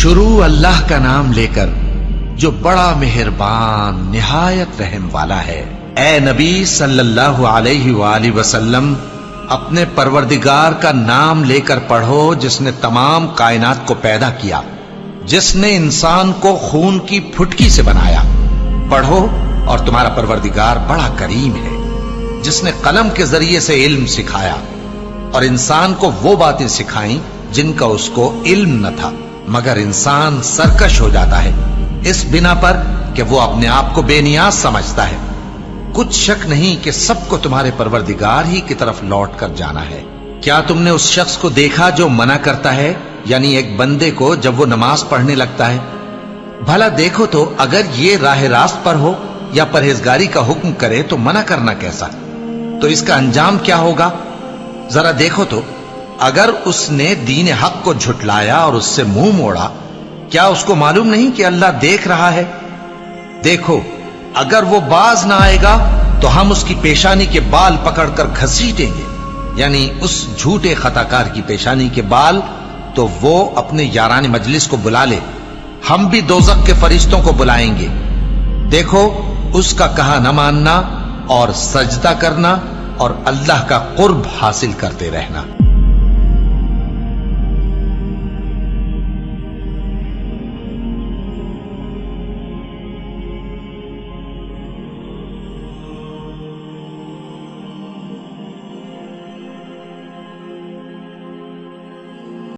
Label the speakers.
Speaker 1: شروع اللہ کا نام لے کر جو بڑا مہربان نہایت رحم والا ہے۔ اے نبی صلی اللہ علیہ وآلہ وسلم، اپنے پروردگار کا نام لے کر پڑھو جس نے تمام کائنات کو پیدا کیا، جس نے انسان کو خون کی پھٹکی سے بنایا۔ پڑھو اور تمہارا پروردگار بڑا کریم ہے، جس نے قلم کے ذریعے سے علم سکھایا اور انسان کو وہ باتیں سکھائیں جن کا اس کو علم نہ تھا، مگر انسان سرکش ہو جاتا ہے اس بنا پر کہ وہ اپنے آپ کو بے نیاز سمجھتا ہے۔ کچھ شک نہیں کہ سب کو تمہارے پروردگار ہی کی طرف لوٹ کر جانا ہے۔ کیا تم نے اس شخص کو دیکھا جو منع کرتا ہے، یعنی ایک بندے کو جب وہ نماز پڑھنے لگتا ہے؟ بھلا دیکھو تو اگر یہ راہ راست پر ہو یا پرہیزگاری کا حکم کرے تو منع کرنا کیسا؟ تو اس کا انجام کیا ہوگا؟ ذرا دیکھو تو اگر اس نے دین حق کو جھٹلایا اور اس سے منہ موڑا، کیا اس کو معلوم نہیں کہ اللہ دیکھ رہا ہے؟ دیکھو اگر وہ باز نہ آئے گا تو ہم اس کی پیشانی کے بال پکڑ کر گھسیٹیں گے، یعنی اس جھوٹے خطاکار کی پیشانی کے بال، تو وہ اپنے یاران مجلس کو بلا لے، ہم بھی دوزخ کے فرشتوں کو بلائیں گے۔ دیکھو اس کا کہا نہ ماننا اور سجدہ کرنا اور اللہ کا قرب حاصل کرتے رہنا۔